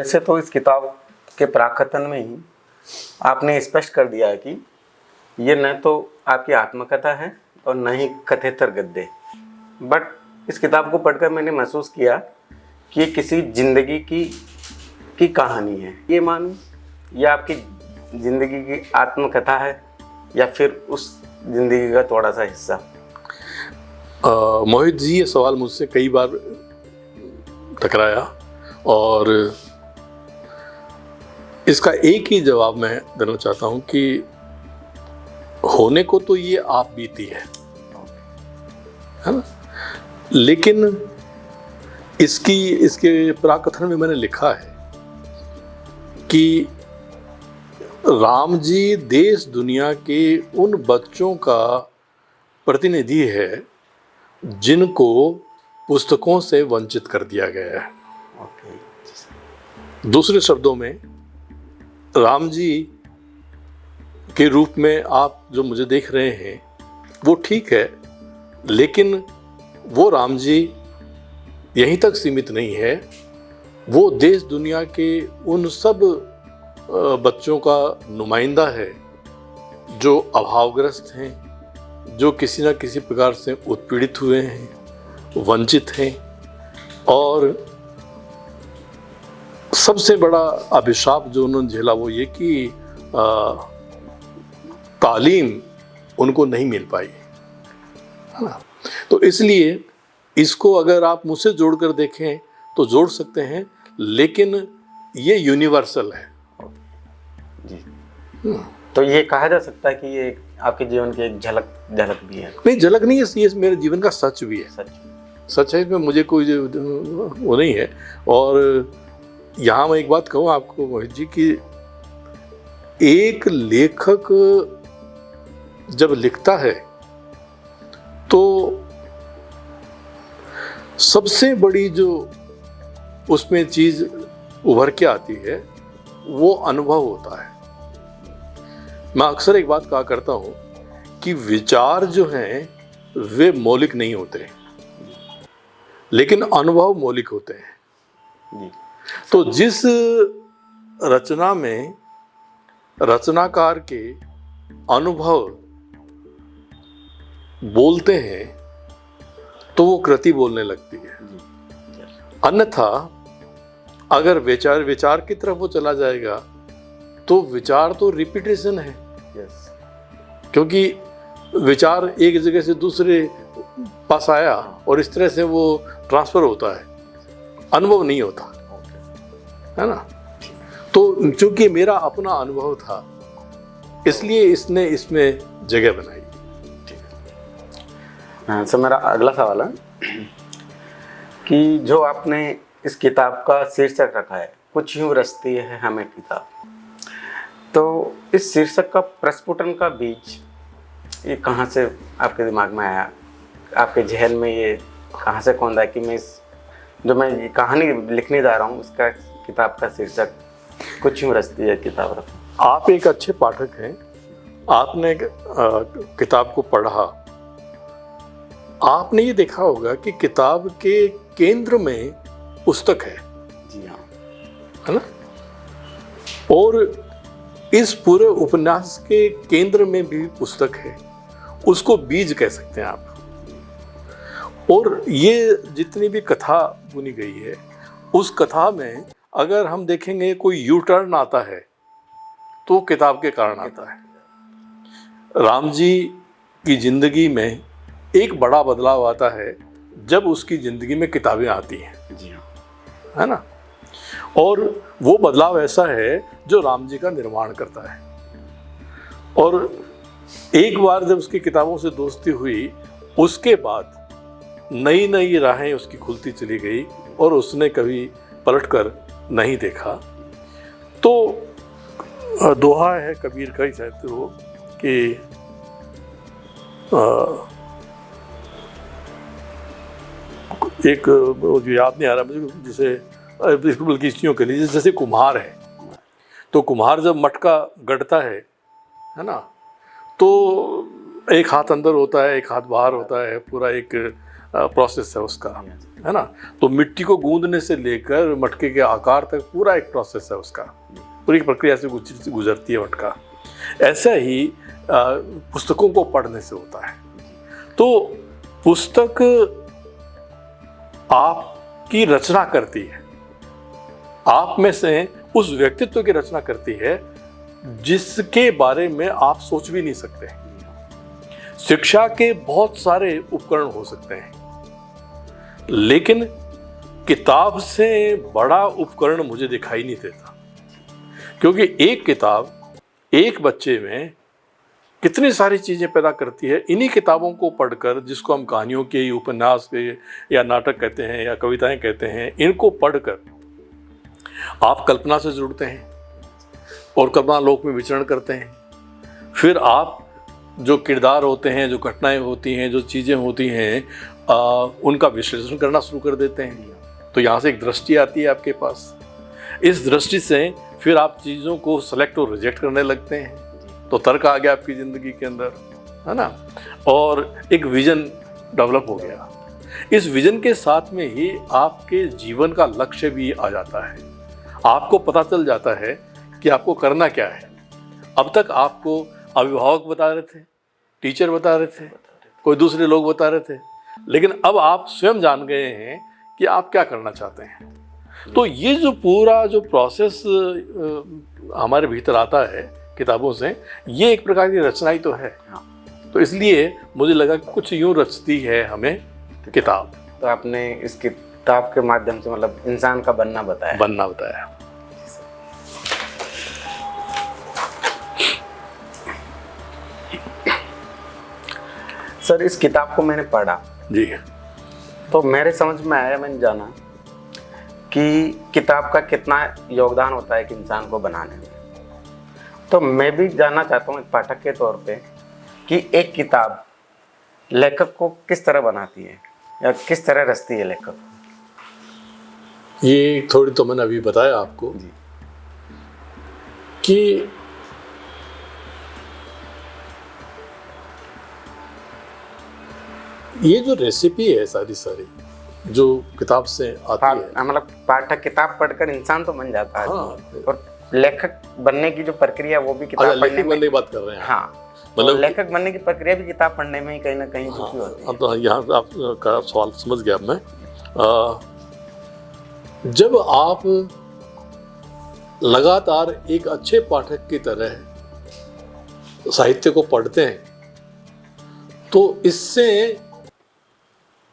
वैसे तो इस किताब के प्राकथन में ही आपने स्पष्ट कर दिया है कि ये न तो आपकी आत्मकथा है और न ही कथेतर गद्य, बट इस किताब को पढ़कर मैंने महसूस किया कि ये किसी जिंदगी की कहानी है। ये मानूं या आपकी ज़िंदगी की आत्मकथा है या फिर उस ज़िंदगी का थोड़ा सा हिस्सा? मोहित जी, ये सवाल मुझसे कई बार टकराया और इसका एक ही जवाब मैं देना चाहता हूं कि होने को तो ये आप बीती है ना, लेकिन इसके प्राकथन में मैंने लिखा है कि राम जी देश दुनिया के उन बच्चों का प्रतिनिधि है जिनको पुस्तकों से वंचित कर दिया गया है। दूसरे शब्दों में, राम जी के रूप में आप जो मुझे देख रहे हैं वो ठीक है, लेकिन वो राम जी यहीं तक सीमित नहीं है। वो देश दुनिया के उन सब बच्चों का नुमाइंदा है जो अभावग्रस्त हैं, जो किसी न किसी प्रकार से उत्पीड़ित हुए हैं, वंचित हैं, और सबसे बड़ा अभिशाप जो उन्होंने झेला वो ये कि तालीम उनको नहीं मिल पाई, है ना। तो इसलिए इसको अगर आप मुझसे जोड़कर देखें तो जोड़ सकते हैं, लेकिन ये यूनिवर्सल है जी। तो ये कहा जा सकता है कि ये आपके जीवन की एक झलक भी है? नहीं, झलक नहीं है, ये मेरे जीवन का सच भी है। सच है, इसमें मुझे कोई वो नहीं है। और यहाँ मैं एक बात कहूँ आपको मोहित जी कि एक लेखक जब लिखता है तो सबसे बड़ी जो उसमें चीज उभर के आती है वो अनुभव होता है। मैं अक्सर एक बात कहा करता हूं कि विचार जो हैं वे मौलिक नहीं होते, लेकिन अनुभव मौलिक होते हैं। तो जिस रचना में रचनाकार के अनुभव बोलते हैं तो वो कृति बोलने लगती है। अन्यथा अगर विचार की तरफ वो चला जाएगा तो विचार तो रिपीटेशन है, क्योंकि विचार एक जगह से दूसरे पास आया और इस तरह से वो ट्रांसफर होता है, अनुभव नहीं होता, है ना। तो चूंकि मेरा अपना अनुभव था इसलिए इसने इसमें जगह बनाई। सर, मेरा अगला सवाल है कि जो आपने इस किताब का शीर्षक रखा है, कुछ यूं रचती है हमें किताब, तो इस शीर्षक का प्रस्फुटन का बीज ये कहाँ से आपके दिमाग में आया? आपके जहन में ये कहाँ से कौंधा है कि मैं ये कहानी लिखने जा रहा हूँ, उसका किताब का शीर्षक कुछ यूं रचती है किताब रखूं? आप एक अच्छे पाठक हैं, आपने किताब को पढ़ा, आपने ये देखा होगा कि किताब के केंद्र में पुस्तक है। जी हाँ, है ना। और इस पूरे उपन्यास के केंद्र में भी पुस्तक है, उसको बीज कह सकते हैं आप। और ये जितनी भी कथा बुनी गई है, उस कथा में अगर हम देखेंगे कोई यू टर्न आता है तो किताब के कारण आता है। राम जी की जिंदगी में एक बड़ा बदलाव आता है जब उसकी जिंदगी में किताबें आती हैं। जी हाँ, है ना। और वो बदलाव ऐसा है जो राम जी का निर्माण करता है। और एक बार जब उसकी किताबों से दोस्ती हुई, उसके बाद नई नई राहें उसकी खुलती चली गई और उसने कभी पलटकर नहीं देखा। तो दोहा है कबीर का ही शायद वो कि एक जो याद नहीं आ रहा मुझे, जिसे बिल्कुल किश्तियों के लिए जैसे कुम्हार है, तो कुम्हार जब मटका गढ़ता है ना, तो एक हाथ अंदर होता है एक हाथ बाहर होता है, पूरा एक प्रोसेस है उसका, है ना। तो मिट्टी को गूंदने से लेकर मटके के आकार तक पूरा एक प्रोसेस है उसका, पूरी प्रक्रिया से गुजरती है मटका। ऐसा ही पुस्तकों को पढ़ने से होता है। तो पुस्तक आपकी रचना करती है, आप में से उस व्यक्तित्व की रचना करती है जिसके बारे में आप सोच भी नहीं सकते। शिक्षा के बहुत सारे उपकरण हो सकते हैं, लेकिन किताब से बड़ा उपकरण मुझे दिखाई नहीं देता, क्योंकि एक किताब एक बच्चे में कितनी सारी चीज़ें पैदा करती है। इन्हीं किताबों को पढ़कर, जिसको हम कहानियों के, उपन्यास के या नाटक कहते हैं या कविताएं कहते हैं, इनको पढ़कर आप कल्पना से जुड़ते हैं और कल्पना लोक में विचरण करते हैं। फिर आप जो किरदार होते हैं, जो घटनाएं होती हैं, जो चीज़ें होती हैं, उनका विश्लेषण करना शुरू कर देते हैं। तो यहाँ से एक दृष्टि आती है आपके पास। इस दृष्टि से फिर आप चीज़ों को सेलेक्ट और रिजेक्ट करने लगते हैं, तो तर्क आ गया आपकी ज़िंदगी के अंदर, है ना। और एक विजन डेवलप हो गया। इस विजन के साथ में ही आपके जीवन का लक्ष्य भी आ जाता है। आपको पता चल जाता है कि आपको करना क्या है। अब तक आपको अभिभावक बता रहे थे, टीचर बता रहे थे, कोई दूसरे लोग बता रहे थे, लेकिन अब आप स्वयं जान गए हैं कि आप क्या करना चाहते हैं। तो ये जो पूरा जो प्रोसेस हमारे भीतर आता है किताबों से, ये एक प्रकार की रचना ही तो है। तो इसलिए मुझे लगा कुछ यूं रचती है हमें किताब। तो आपने इस किताब के माध्यम से मतलब इंसान का बनना बताया। सर, इस किताब को मैंने पढ़ा जी, तो मेरे समझ में आया, मैंने जाना कि किताब का कितना योगदान होता है कि इंसान को बनाने में। तो मैं भी जानना चाहता हूँ एक पाठक के तौर पे कि एक किताब लेखक को किस तरह बनाती है या किस तरह रचती है लेखक को। ये थोड़ी तो मैंने अभी बताया आपको जी कि ये जो रेसिपी है सारी जो किताब से आती है, मतलब पाठक किताब पढ़कर इंसान तो बन जाता है। हाँ। और लेखक बनने की जो प्रक्रिया वो भी किताब पढ़ने में की बात कर रहे हैं। हाँ, मतलब लेखक बनने की प्रक्रिया भी किताब पढ़ने में ही कहीं ना कहीं जुटी होती है। अब तो यहाँ आपका सवाल समझ गया मैं। जब आप लगातार एक अच्छे पाठक की तरह साहित्य को पढ़ते हैं, तो इससे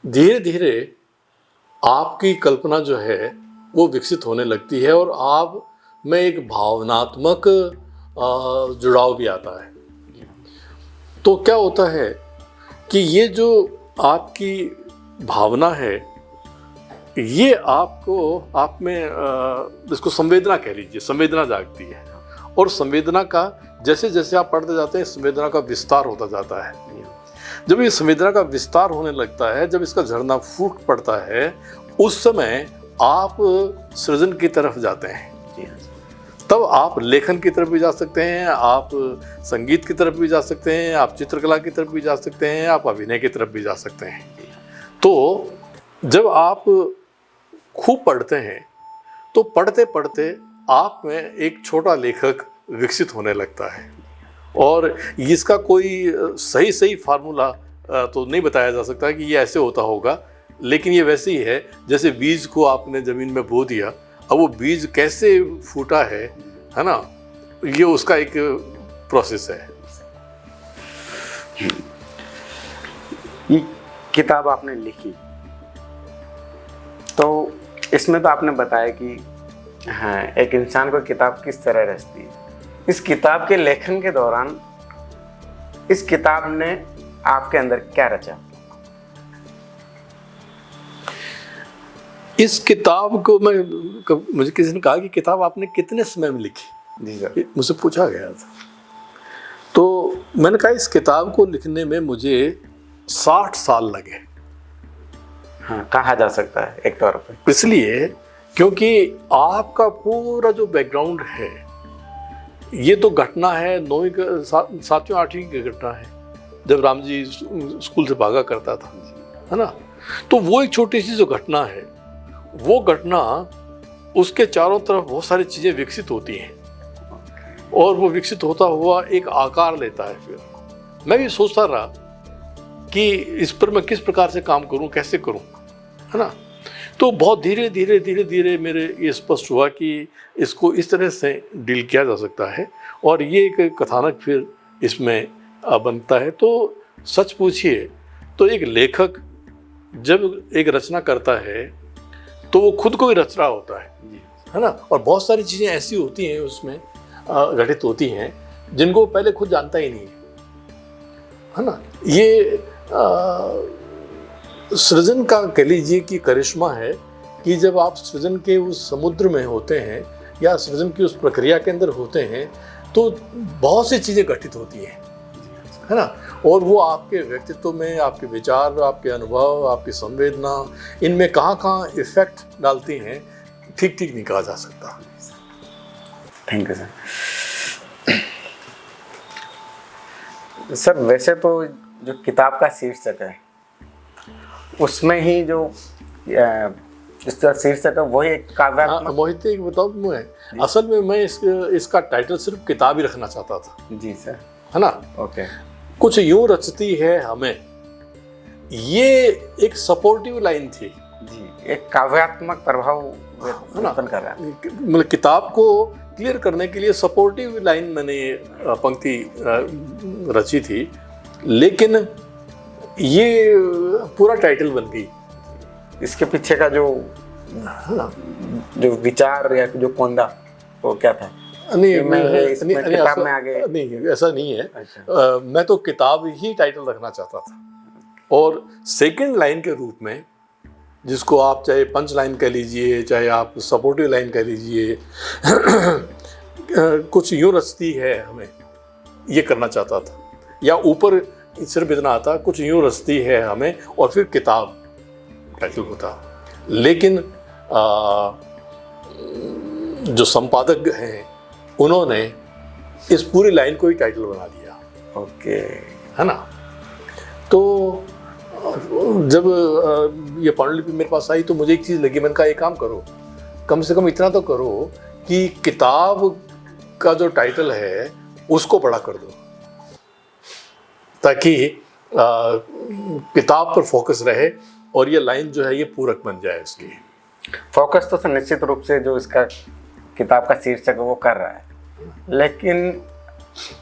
धीरे धीरे आपकी कल्पना जो है वो विकसित होने लगती है और आप में एक भावनात्मक जुड़ाव भी आता है। तो क्या होता है कि ये जो आपकी भावना है, ये आपको आप में इसको संवेदना कह लीजिए, संवेदना जागती है। और संवेदना का जैसे जैसे आप पढ़ते जाते हैं, संवेदना का विस्तार होता जाता है। जब ये संवेदना का विस्तार होने लगता है, जब इसका झरना फूट पड़ता है, उस समय आप सृजन की तरफ जाते हैं। तब आप लेखन की तरफ भी जा सकते हैं, आप संगीत की तरफ भी जा सकते हैं, आप चित्रकला की तरफ भी जा सकते हैं, आप अभिनय की तरफ भी जा सकते हैं। तो जब आप खूब पढ़ते हैं, तो पढ़ते पढ़ते आप में एक छोटा लेखक विकसित होने लगता है। और इसका कोई सही फार्मूला तो नहीं बताया जा सकता कि ये ऐसे होता होगा, लेकिन ये वैसे ही है जैसे बीज को आपने ज़मीन में बो दिया, अब वो बीज कैसे फूटा है ना, ये उसका एक प्रोसेस है। ये किताब आपने लिखी, तो इसमें तो आपने बताया कि हाँ, एक इंसान को किताब किस तरह रचती है। इस किताब के लेखन के दौरान इस किताब ने आपके अंदर क्या रचा? इस किताब को मुझे किसी ने कहा कि किताब आपने कितने समय में लिखी? जी सर, मुझसे पूछा गया था। तो मैंने कहा इस किताब को लिखने में मुझे 60 साल लगे। हाँ, कहा जा सकता है एक तौर पे। इसलिए क्योंकि आपका पूरा जो बैकग्राउंड है, ये तो घटना है 9वीं 7वीं 8वीं की घटना है, जब राम जी स्कूल से भागा करता था। है ना। तो वो एक छोटी सी जो घटना है, वो घटना उसके चारों तरफ बहुत सारी चीज़ें विकसित होती हैं और वो विकसित होता हुआ एक आकार लेता है। फिर मैं भी सोचता रहा कि इस पर मैं किस प्रकार से काम करूं, कैसे करूं, है ना। तो बहुत धीरे धीरे धीरे धीरे मेरे ये स्पष्ट हुआ कि इसको इस तरह से डील किया जा सकता है और ये एक कथानक फिर इसमें बनता है। तो सच पूछिए तो एक लेखक जब एक रचना करता है तो वो खुद को ही रच रहा होता है ना। और बहुत सारी चीज़ें ऐसी होती हैं उसमें घटित होती हैं जिनको वो पहले खुद जानता ही नहीं है ना। ये सृजन का कह लीजिए कि करिश्मा है कि जब आप सृजन के उस समुद्र में होते हैं या सृजन की उस प्रक्रिया के अंदर होते हैं तो बहुत सी चीज़ें घटित होती हैं, है ना। और वो आपके व्यक्तित्व में, आपके विचार, आपके अनुभव, आपकी संवेदना, इनमें कहाँ कहाँ इफेक्ट डालती हैं, ठीक ठीक नहीं कहा जा सकता। Thank you sir. वैसे तो जो किताब का शीर्षक है उसमें ही जो इसका शीर्षक है वही एक काव्यात्मक। मोहित एक बताऊँ मैं, असल में मैं इसका टाइटल सिर्फ किताब ही रखना चाहता था। जी सर, है ना। ओके। कुछ यूं रचती है हमें, ये एक सपोर्टिव लाइन थी जी, एक काव्यात्मक प्रभाव उत्पन्न कर रहा है। मतलब किताब को क्लियर करने के लिए सपोर्टिव लाइन मैंने पंक्ति रची थी, लेकिन ये पूरा टाइटल बन गई। इसके पीछे का जो विचार या जो कोंदा वो क्या था? नहीं, किताब में आगे नहीं, ऐसा नहीं है। अच्छा। मैं तो किताब ही टाइटल रखना चाहता था और सेकंड लाइन के रूप में, जिसको आप चाहे पंच लाइन कह लीजिए, चाहे आप सपोर्टिव लाइन कह लीजिए, कुछ यूं रचती है हमें, ये करना चाहता था। या ऊपर सिर्फ इतना आता, कुछ यूं रचती है हमें, और फिर किताब टाइटल होता। लेकिन जो संपादक हैं उन्होंने इस पूरी लाइन को ही टाइटल बना दिया। ओके, है ना। तो जब ये पांडुलिपि मेरे पास आई तो मुझे एक चीज़ लगी, मैंने कहा एक काम करो, कम से कम इतना तो करो कि किताब का जो टाइटल है उसको बड़ा कर दो, ताकि किताब पर फोकस रहे और ये लाइन जो है ये पूरक बन जाए इसकी। फोकस तो निश्चित रूप से जो इसका किताब का शीर्षक है वो कर रहा है, लेकिन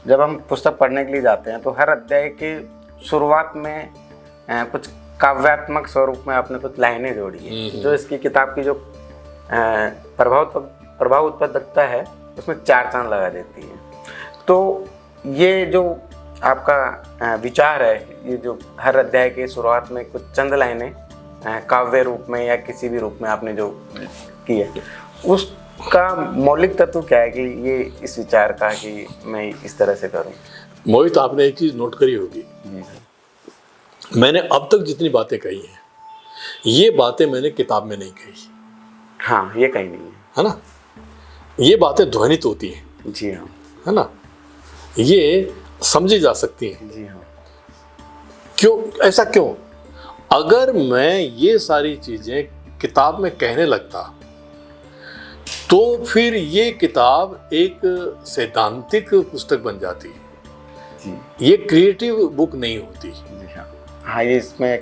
जब हम पुस्तक पढ़ने के लिए जाते हैं तो हर अध्याय के शुरुआत में कुछ काव्यात्मक स्वरूप में आपने कुछ लाइनें जोड़ी है जो इसकी किताब की जो प्रभाव उत्पादकता है उसमें चार चांद लगा देती है। तो ये जो आपका विचार है, ये जो हर अध्याय के शुरुआत में कुछ चंद लाइनें काव्य रूप में या किसी भी रूप में आपने जो की है, उसका मौलिक तत्व क्या है कि ये इस विचार का कि मैं इस तरह से करूं? मोहित, आपने एक चीज़ नोट करी होगी, मैंने अब तक जितनी बातें कही हैं ये बातें मैंने किताब में नहीं कही। हाँ, ये कहीं नहीं है ना। ये बातें ध्वनित होती हैं। जी हाँ, है ना, ये समझी जा सकती हैं। जी हाँ। क्यों ऐसा क्यों? अगर मैं ये सारी चीजें किताब में कहने लगता तो फिर ये किताब एक सैद्धांतिक पुस्तक बन जाती है जी। ये क्रिएटिव बुक नहीं होती। जी हाँ, हाँ, ये इसमें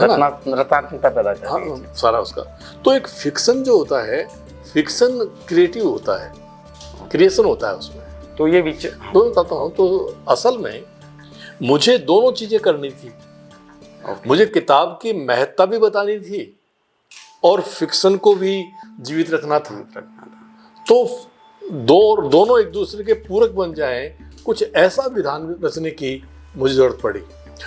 रचनात्मकता पैदा करती है। हाँ, सारा उसका। तो एक फिक्शन जो होता है, फिक्शन क्रिएटिव होता है, क्रिएशन होता है उसमें। तो ये दोनों बताता हूँ। तो असल में मुझे दोनों चीजें करनी थी। मुझे किताब की महत्ता भी बतानी थी और फिक्शन को भी जीवित रखना था। तो दोनों एक दूसरे के पूरक बन जाएं, कुछ ऐसा विधान रचने की मुझे जरूरत पड़ी।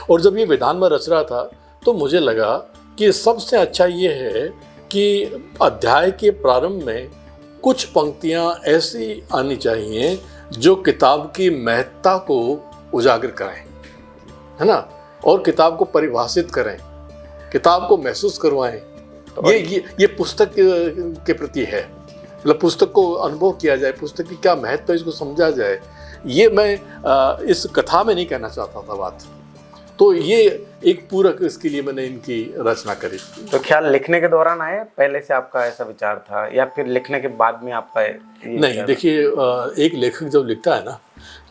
और जब ये विधान में रच रहा था तो मुझे लगा कि सबसे अच्छा ये है कि अध्याय के प्रारंभ में कुछ पंक्तियां ऐसी आनी चाहिए जो किताब की महत्ता को उजागर करें, है ना, और किताब को परिभाषित करें, किताब को महसूस करवाएं। ये पुस्तक के प्रति है, मतलब पुस्तक को अनुभव किया जाए, पुस्तक की क्या महत्व है इसको समझा जाए। ये मैं इस कथा में नहीं कहना चाहता था बात। तो ये एक पूरक इसके लिए मैंने इनकी रचना करी। तो ख्याल लिखने के दौरान आया, पहले से आपका ऐसा विचार था, या फिर लिखने के बाद में आपका नहीं, देखिए एक लेखक जब लिखता है ना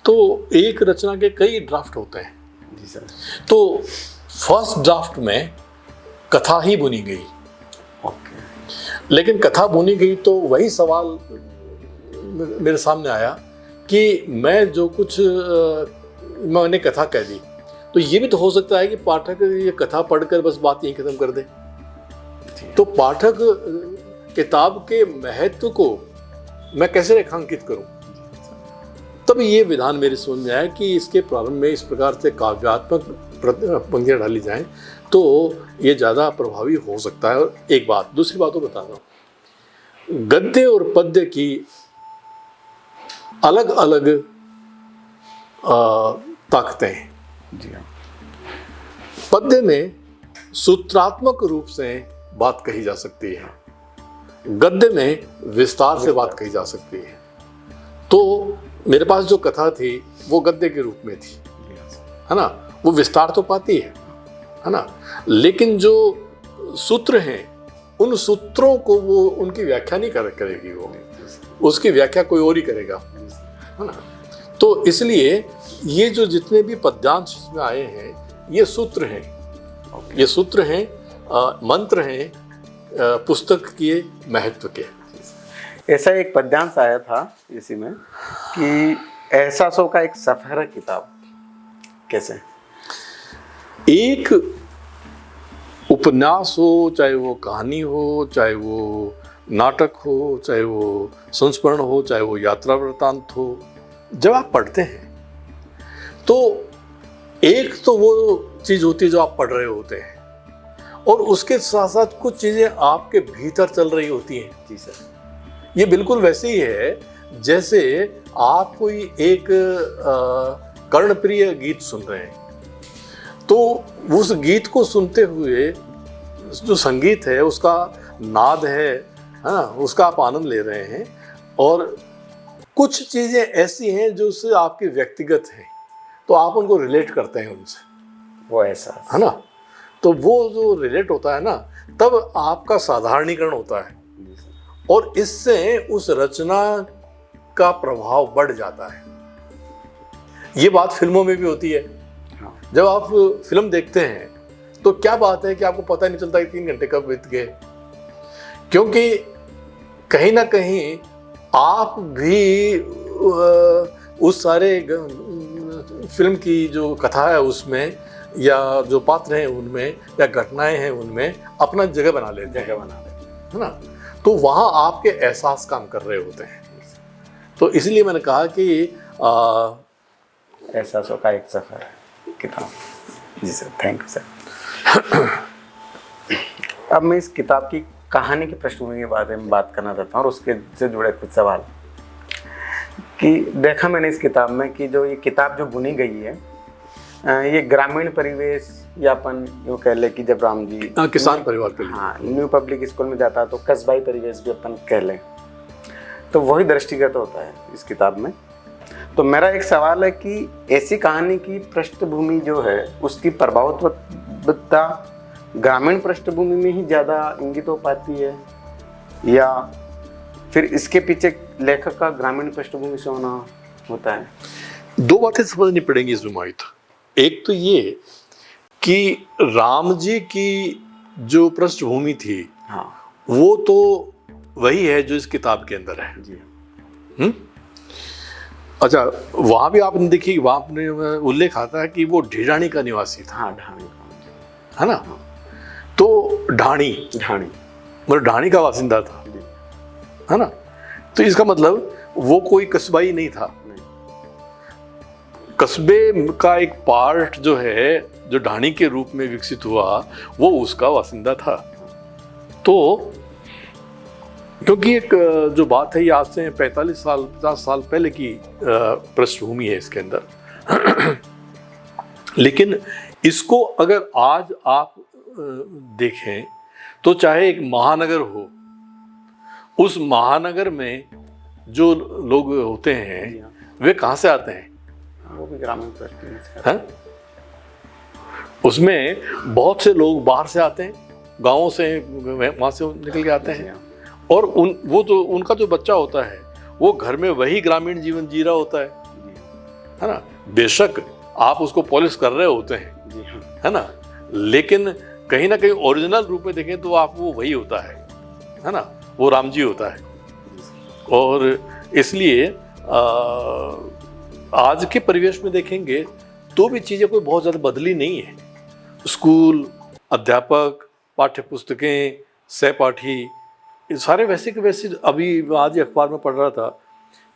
तो एक रचना के कई ड्राफ्ट होते हैं। जी सर। तो फर्स्ट ड्राफ्ट में कथा ही बुनी गई, ओके। लेकिन कथा बुनी गई तो वही सवाल मेरे सामने आया कि मैं जो कुछ मैंने कथा कह दी, तो ये भी तो हो सकता है कि पाठक ये कथा पढ़कर बस बात यहीं खत्म कर दे। तो पाठक किताब के महत्व को मैं कैसे रेखांकित करूं? तब ये विधान मेरे समझ में आया कि इसके प्रारंभ में इस प्रकार से काव्यात्मक पंक्तियां डाली जाएं तो ये ज़्यादा प्रभावी हो सकता है। और एक बात, दूसरी बात तो बता रहा हूँ, गद्य और पद्य की अलग अलग ताकतें हैं। जी हाँ। पद्य में सूत्रात्मक रूप से बात कही जा सकती है, गद्य में विस्तार से बात कही जा सकती है। तो मेरे पास जो कथा थी वो गद्य के रूप में थी, है ना, वो विस्तार तो पाती है ना, लेकिन जो सूत्र हैं उन सूत्रों को वो उनकी व्याख्या नहीं करेगी, वो उसकी व्याख्या कोई और ही करेगा, है ना। तो इसलिए ये जो जितने भी पद्यांश इसमें आए हैं ये सूत्र हैं, ये सूत्र हैं, मंत्र हैं पुस्तक के महत्व के। ऐसा एक पद्यांश आया था इसी में कि एहसासों का एक सफर है किताब। कैसे? एक उपन्यास हो, चाहे वो कहानी हो, चाहे वो नाटक हो, चाहे वो संस्मरण हो, चाहे वो यात्रा वृत्तांत हो, जब आप पढ़ते हैं तो एक तो वो चीज़ होती है जो आप पढ़ रहे होते हैं, और उसके साथ साथ कुछ चीज़ें आपके भीतर चल रही होती हैं। जी सर। ये बिल्कुल वैसे ही है जैसे आप कोई एक कर्णप्रिय गीत सुन रहे हैं, तो उस गीत को सुनते हुए जो संगीत है, उसका नाद है ना, उसका आप आनंद ले रहे हैं, और कुछ चीज़ें ऐसी हैं जो उससे आपके व्यक्तिगत हैं, तो आप उनको रिलेट करते हैं उनसे, वो ऐसा है ना। तो वो जो रिलेट होता है ना, तब आपका साधारणीकरण होता है, और इससे उस रचना का प्रभाव बढ़ जाता है। ये बात फिल्मों में भी होती है। हाँ। जब आप फिल्म देखते हैं तो क्या बात है कि आपको पता नहीं चलता कि 3 घंटे कब बीत गए, क्योंकि कहीं ना कहीं आप भी उस सारे फिल्म की जो कथा है उसमें, या जो पात्र हैं उनमें, या घटनाएं हैं उनमें अपना जगह बना लेते हैं, है ना। तो वहाँ आपके एहसास काम कर रहे होते हैं। तो इसलिए मैंने कहा कि एहसासों का एक सफर है किताब। जी सर, थैंक यू सर। अब मैं इस किताब की कहानी की पृष्ठभूमि के बारे में बात करना चाहता हूँ, और उसके से जुड़े कुछ सवाल। कि देखा मैंने इस किताब में कि जो ये किताब जो बुनी गई है, ये ग्रामीण परिवेश, या अपन यूँ कह ले कि जब राम जी किसान परिवार के लिए, हाँ, न्यू पब्लिक स्कूल में जाता है तो कस्बाई परिवेश भी अपन कह लें, तो वही दृष्टिगत होता है इस किताब में। तो मेरा एक सवाल है कि ऐसी कहानी की पृष्ठभूमि जो है उसकी प्रभावत्वता ग्रामीण पृष्ठभूमि में ही ज़्यादा इंगित हो पाती है, या फिर इसके पीछे लेखक का ग्रामीण पृष्ठभूमि से होना होता है? दो बातें समझनी पड़ेंगी इसमें मोहित। एक तो ये कि राम जी की जो पृष्ठभूमि थी, हाँ, वो तो वही है जो इस किताब के अंदर है। जी। अच्छा, वहाँ भी आपने देखी, वहाँ आपने उल्लेख आता है कि वो ढिढाणी का निवासी था। हाँ, ढाणी, है ना। तो ढाणी मतलब ढाणी का बासिंदा था, है ना। तो इसका मतलब वो कोई कस्बाई नहीं था। कस्बे का एक पार्ट जो है, जो ढाणी के रूप में विकसित हुआ, वो उसका बासिंदा था। तो क्योंकि एक जो बात है, ये आज से 50 साल पहले की पृष्ठभूमि है इसके अंदर। लेकिन इसको अगर आज आप देखें तो चाहे एक महानगर हो, उस महानगर में जो लोग होते हैं वे कहाँ से आते हैं? वो भी ग्रामीण पृष्ठभूमि से। हैं? उसमें बहुत से लोग बाहर से आते हैं, गाँवों से, वहाँ से निकल के आते हैं, और उनका जो बच्चा होता है वो घर में वही ग्रामीण जीवन जी रहा होता है ना। बेशक आप उसको पॉलिश कर रहे होते हैं, है ना, लेकिन कहीं ना कहीं ओरिजिनल रूप में देखें तो आप वो वही होता है ना, वो राम जी होता है। और इसलिए आज के परिवेश में देखेंगे तो भी चीज़ें कोई बहुत ज़्यादा बदली नहीं है। स्कूल, अध्यापक, पाठ्य पुस्तकें, सहपाठी, ये सारे वैसे के वैसे। अभी आज ही अखबार में पढ़ रहा था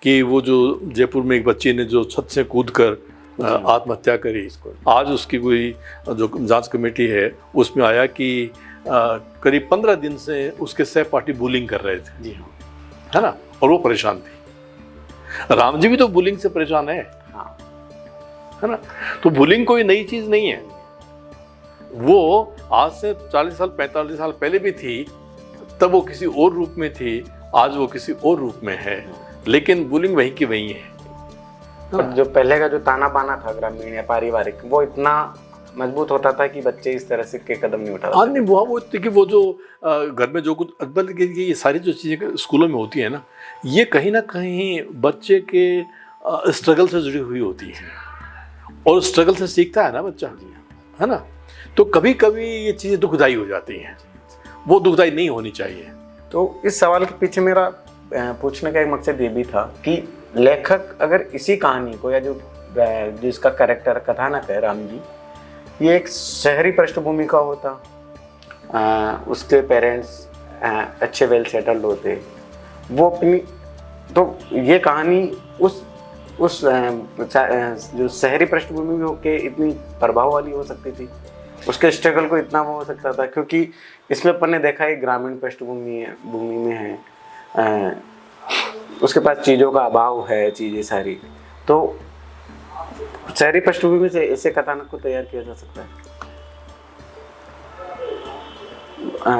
कि वो जो जयपुर में एक बच्ची ने जो छत से कूदकर आत्महत्या करी, आज उसकी कोई जो जांच कमेटी है उसमें आया कि करीब 15 दिन से उसके सहपाठी बुलिंग कर रहे थे, है ना, और वो परेशान थी। राम जी भी तो बुलिंग से परेशान है, है ना। तो बुलिंग कोई नई चीज नहीं है, वो आज से 40 साल 45 साल पहले भी थी, तब वो किसी और रूप में थी, आज वो किसी और रूप में है, लेकिन बुलिंग वहीं की वहीं है। जो पहले का जो ताना बाना था ग्रामीण या पारिवारिक, वो इतना मजबूत होता था कि बच्चे इस तरह से के कदम नहीं उठा नहीं, वो जो घर में जो कुछ बल्कि ये सारी जो चीज़ें स्कूलों में होती है ना, ये कहीं ना कहीं बच्चे के स्ट्रगल से जुड़ी हुई होती है, और स्ट्रगल से सीखता है ना बच्चा, है ना। तो कभी कभी ये चीज़ें दुखदाई हो जाती हैं, वो दुखदाई नहीं होनी चाहिए। तो इस सवाल के पीछे मेरा पूछने का एक मकसद ये भी था कि लेखक अगर इसी कहानी को, या जो इसका कैरेक्टर कथानक है राम जी, ये एक शहरी पृष्ठभूमि का होता, उसके पेरेंट्स अच्छे वेल सेटल्ड होते, वो अपनी, तो ये कहानी उस जो शहरी पृष्ठभूमि के इतनी प्रभाव वाली हो सकती थी, उसके स्ट्रगल को इतना वो हो सकता था, क्योंकि इसमें अपन ने देखा है ग्रामीण पृष्ठभूमि में है, उसके पास चीज़ों का अभाव है, चीज़ें सारी, तो शहरी पृष्ठभूमि से ऐसे कथानक को तैयार किया जा सकता है।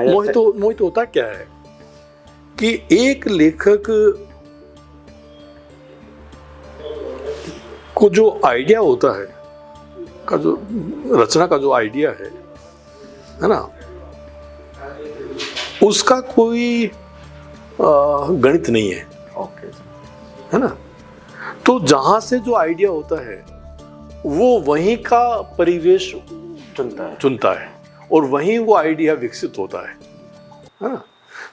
मोहित होता क्या है कि एक लेखक को जो आइडिया होता है, का जो रचना का जो आइडिया है ना, उसका कोई गणित नहीं है, है ना। तो जहां से जो आइडिया होता है वो वहीं का परिवेश चुनता है और वहीं वो आइडिया विकसित होता है ना।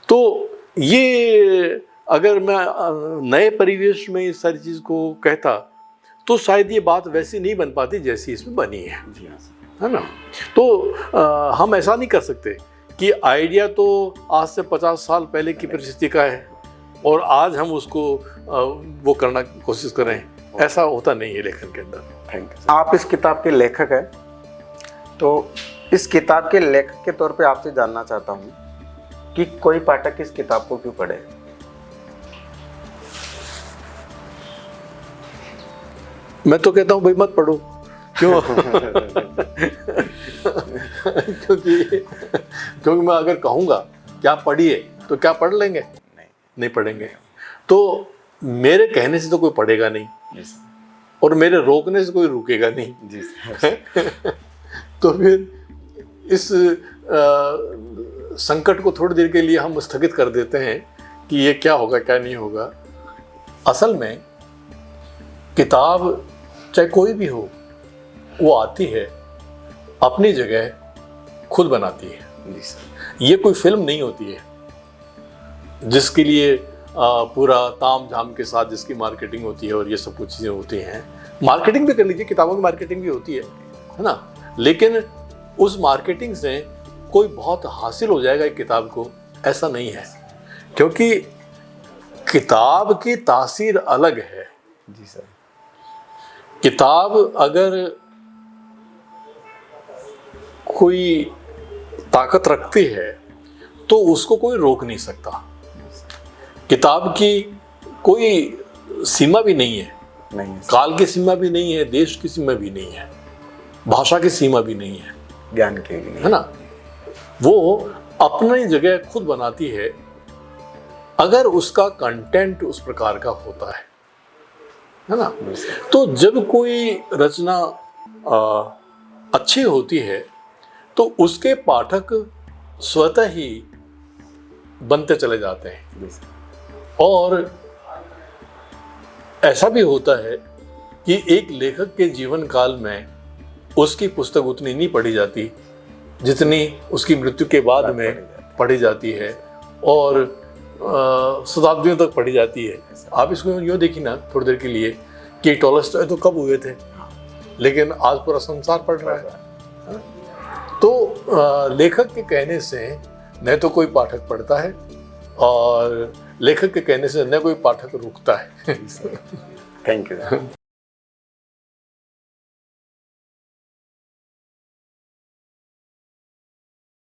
तो ये अगर मैं नए परिवेश में इस सारी चीज को कहता तो शायद ये बात वैसी नहीं बन पाती जैसी इसमें बनी है ना। तो हम ऐसा नहीं कर सकते कि आइडिया तो आज से 50 साल पहले की परिस्थिति का है और आज हम उसको वो करना कोशिश करें, ऐसा होता नहीं है लेखन के अंदर। Thank you. आप इस किताब के लेखक हैं, तो इस किताब के लेखक के तौर पे आपसे जानना चाहता हूँ कि कोई पाठक इस किताब को क्यों पढ़े? मैं तो कहता हूँ भाई मत पढ़ो। क्यों? क्योंकि मैं अगर कहूँगा कि आप पढ़िए तो क्या पढ़ लेंगे? नहीं पढ़ेंगे। तो मेरे कहने से तो कोई पढ़ेगा नहीं और मेरे रोकने से कोई रुकेगा नहीं जी। तो फिर इस संकट को थोड़ी देर के लिए हम स्थगित कर देते हैं कि ये क्या होगा क्या नहीं होगा। असल में किताब चाहे कोई भी हो, वो आती है अपनी जगह, खुद बनाती है। ये कोई फिल्म नहीं होती है जिसके लिए पूरा ताम झाम के साथ जिसकी मार्केटिंग होती है और ये सब कुछ चीज़ें होती हैं। मार्केटिंग भी कर लीजिए, किताबों की मार्केटिंग भी होती है ना, लेकिन उस मार्केटिंग से कोई बहुत हासिल हो जाएगा एक किताब को, ऐसा नहीं है। क्योंकि किताब की तासीर अलग है जी सर। किताब अगर कोई ताकत रखती है तो उसको कोई रोक नहीं सकता। किताब की कोई सीमा भी नहीं है, काल की सीमा भी नहीं है, देश की सीमा भी नहीं है, भाषा की सीमा भी नहीं है, ज्ञान की भी नहीं है ना। वो अपनी जगह खुद बनाती है अगर उसका कंटेंट उस प्रकार का होता है ना। तो जब कोई रचना अच्छी होती है तो उसके पाठक स्वतः ही बनते चले जाते हैं। जी सर। और ऐसा भी होता है कि एक लेखक के जीवन काल में उसकी पुस्तक उतनी नहीं पढ़ी जाती जितनी उसकी मृत्यु के बाद में पढ़ी जाती है, और शताब्दियों तक पढ़ी जाती है। आप इसको यूँ देखिए ना थोड़ी देर के लिए कि टॉलस्टॉय तो कब हुए थे, लेकिन आज पूरा संसार पढ़ रहा है। तो लेखक के कहने से न तो कोई पाठक पढ़ता है और लेखक के कहने से न कोई पाठक रुकता है। Thank you.